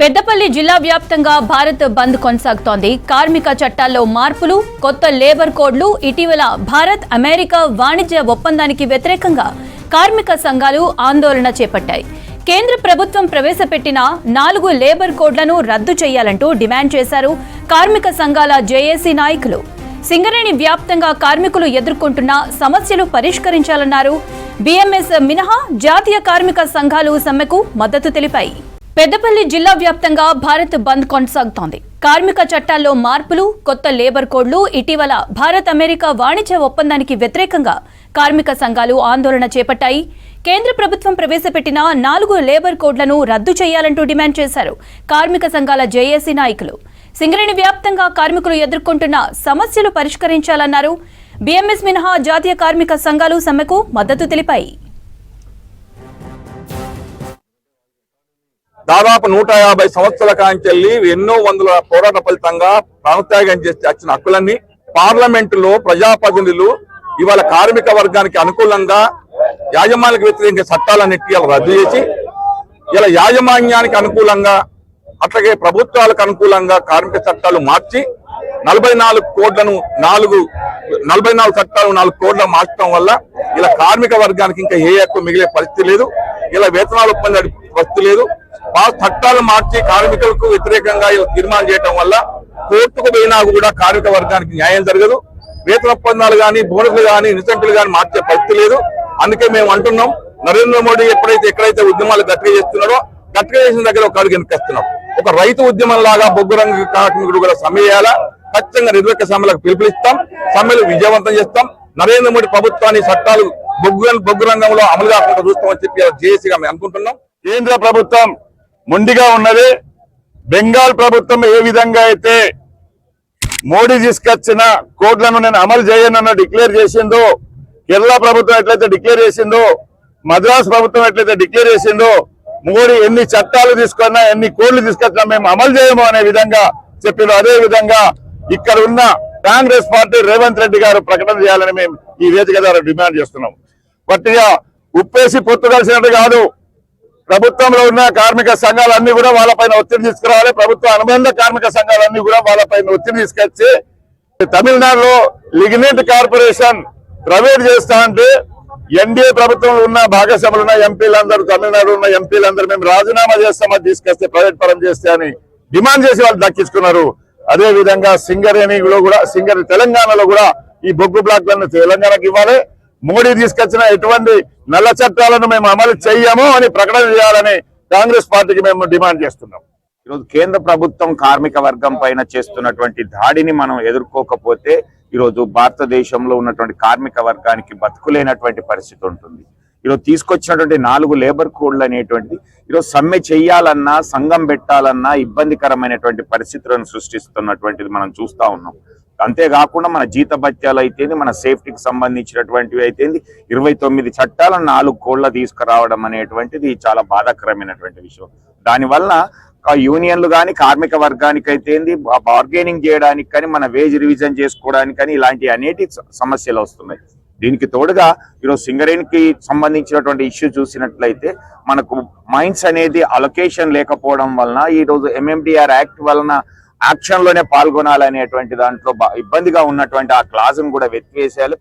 పెద్దపల్లి జిల్లా వ్యాప్తంగా భారత్ బంద్ కొనసాగుతోంది. కార్మిక చట్టాల్లో మార్పులు, కొత్త లేబర్ కోడ్లు, ఇటీవల భారత్ అమెరికా వాణిజ్య ఒప్పందానికి వ్యతిరేకంగా కార్మిక సంఘాలు ఆందోళన చేపట్టాయి. కేంద్ర ప్రభుత్వం ప్రవేశపెట్టిన 4 లేబర్ కోడ్లను రద్దు చేయాలంటూ డిమాండ్ చేశారు కార్మిక సంఘాల జేఏసీ నాయకులు. సింగరేణి వ్యాప్తంగా కార్మికులు ఎదుర్కొంటున్న సమస్యలు పరిష్కరించాలన్నారు. బీఎంఎస్ మినహా జాతీయ కార్మిక సంఘాలు సమ్మెకు మద్దతు తెలిపాయి. పెద్దపల్లి జిల్లా వ్యాప్తంగా భారత్ బంద్ కొనసాగుతోంది. కార్మిక చట్టాల్లో మార్పులు, కొత్త లేబర్ కోడ్లు, ఇటీవల భారత్ అమెరికా వాణిజ్య ఒప్పందానికి వ్యతిరేకంగా కార్మిక సంఘాలు ఆందోళన చేపట్టాయి. కేంద్ర ప్రభుత్వం ప్రవేశపెట్టిన 4 లేబర్ కోడ్లను రద్దు చేయాలంటూ డిమాండ్ చేశారు కార్మిక సంఘాల జేఏసీ నాయకులు. సింగరేణి వ్యాప్తంగా కార్మికులు ఎదుర్కొంటున్న సమస్యలు పరిష్కరించాలన్నారు. బీఎంఎస్ మినహా జాతీయ కార్మిక సంఘాలు సమ్మెకు మద్దతు తెలిపాయి. దాదాపు 150 సంవత్సరాల కాంచెల్లి ఎన్నో వందల పోరాట ఫలితంగా ప్రాణత్యాగం చేసి వచ్చిన హక్కులన్నీ పార్లమెంటులో ప్రజాప్రతినిధులు ఇవాళ కార్మిక వర్గానికి అనుకూలంగా యాజమాన్యానికి వ్యతిరేక చట్టాలన్నిటి రద్దు చేసి ఇలా యాజమాన్యానికి అనుకూలంగా అట్లాగే ప్రభుత్వాలకు అనుకూలంగా కార్మిక చట్టాలు మార్చి 44 కోడ్లను 44 చట్టాలు 4 కోడ్లను మార్చడం వల్ల ఇలా కార్మిక వర్గానికి ఇంకా ఏ హక్కు మిగిలే పరిస్థితి లేదు. ఇలా వేతనాలు ఒప్పంద పరిస్థితి లేదు. చట్టాలు మార్చి కార్మికులకు వ్యతిరేకంగా ఇలా తీర్మానం చేయడం వల్ల కోర్టుకు పోయినా కూడా కార్మిక వర్గానికి న్యాయం జరగదు. వేతన ఒప్పందాలు కానీ, బోనస్లు కానీ, ఇన్సెంటివ్లు కానీ మార్చే పరిస్థితి లేదు. అందుకే మేము అంటున్నాం, నరేంద్ర మోడీ ఎక్కడైతే ఉద్యమాలు గట్టిగా చేస్తున్నారో గట్టిగా చేసిన దగ్గర ఒక అడుగు వెనకేస్తున్నాం. ఒక రైతు ఉద్యమం లాగా బొగ్గు రంగ కార్మికుడు కూడా సమ్మె చేయాలా. ఖచ్చితంగా నిర్వహక సమ్మెలకు పిలుపునిస్తాం, సమ్మెలు విజయవంతం చేస్తాం. నరేంద్ర మోడీ ప్రభుత్వాన్ని చట్టాలు బొగ్గు రంగంలో అమలు కాకుండా చూస్తామని చెప్పి జేఏసీగా మేము అనుకుంటున్నాం. కేంద్ర ప్రభుత్వం మొండిగా ఉన్నది. బెంగాల్ ప్రభుత్వం ఏ విధంగా అయితే మోడీ తీసుకొచ్చిన కోడ్లను నేను అమలు చేయనన్న డిక్లేర్ చేసిందో, కేరళ ప్రభుత్వం ఎట్లయితే డిక్లేర్ చేసిందో, మద్రాస్ ప్రభుత్వం ఎట్లయితే డిక్లేర్ చేసిందో, మోడీ ఎన్ని చట్టాలు తీసుకున్నా, ఎన్ని కోడ్లు తీసుకొచ్చినా మేము అమలు చేయము అనే విధంగా చెప్పారు. అదే విధంగా ఇక్కడ ఉన్న కాంగ్రెస్ పార్టీ రేవంత్ రెడ్డి గారు ప్రకటన చేయాలని మేము ఈ వేదిక ద్వారా డిమాండ్ చేస్తున్నాం. గట్టిగా ఉప్పేసి పొత్తు కలిసినట్టు కాదు. ప్రభుత్వంలో ఉన్న కార్మిక సంఘాలన్నీ కూడా వాళ్ళపైన ఒత్తిడి తీసుకురావాలి. ప్రభుత్వ అనుబంధ కార్మిక సంఘాలన్నీ కూడా వాళ్ళపైన ఒత్తిడి తీసుకొచ్చి తమిళనాడులో లిగ్నైట్ కార్పొరేషన్ ప్రైవేట్ చేస్తా అంటే ఎన్డీఏ ప్రభుత్వంలో ఉన్న భాగస్వాములు ఉన్న ఎంపీలందరూ, తమిళనాడు ఉన్న ఎంపీలందరూ మేము రాజీనామా చేస్తామని తీసుకొస్తే ప్రైవేట్ పరం చేస్తే అని డిమాండ్ చేసి వాళ్ళు దక్కించుకున్నారు. అదే విధంగా సింగరేణిలో కూడా తెలంగాణలో కూడా ఈ బొగ్గు బ్లాక్లను తెలంగాణకు ఇవ్వాలి. మోడీ తీసుకొచ్చిన ఎటువంటి నల్ల చట్టాలను మేము అమలు చెయ్యము అని ప్రకటన చేయాలని కాంగ్రెస్ పార్టీకి మేము డిమాండ్ చేస్తున్నాం. ఈరోజు కేంద్ర ప్రభుత్వం కార్మిక వర్గం పైన చేస్తున్నటువంటి దాడిని మనం ఎదుర్కోకపోతే ఈరోజు భారతదేశంలో ఉన్నటువంటి కార్మిక వర్గానికి బతుకులేనటువంటి పరిస్థితి ఉంటుంది. ఈరోజు తీసుకొచ్చినటువంటి 4 లేబర్ కోడ్లు అనేటువంటిది ఈరోజు సమ్మె చేయాలన్నా, సంఘం పెట్టాలన్నా ఇబ్బందికరమైనటువంటి పరిస్థితులను సృష్టిస్తున్నటువంటిది మనం చూస్తా ఉన్నాం. అంతేకాకుండా మన జీతభత్యాలు అయితేంది, మన సేఫ్టీకి సంబంధించినటువంటివి అయితేంది, 29 చట్టాలను 4 కోడ్ల తీసుకురావడం అనేటువంటిది చాలా బాధాకరమైనటువంటి విషయం. దానివల్ల యూనియన్లు కానీ, కార్మిక వర్గానికి అయితేంది, బార్గెనింగ్ చేయడానికి కానీ, మన వేజ్ రివిజన్ చేసుకోవడానికి కానీ ఇలాంటి అనేక సమస్యలు వస్తున్నాయి. దీనికి తోడుగా ఈరోజు సింగరేణికి సంబంధించినటువంటి ఇష్యూ చూసినట్లయితే మనకు మైన్స్ అనేది అలొకేషన్ లేకపోవడం వలన ఈరోజు MMDR యాక్ట్ వలన యాక్షన్ లోనే పాల్గొనాలనేటువంటి దాంట్లో ఇబ్బందిగా ఉన్నటువంటి ఆ క్లాజ్ ను కూడా వెతివేసేయాలి.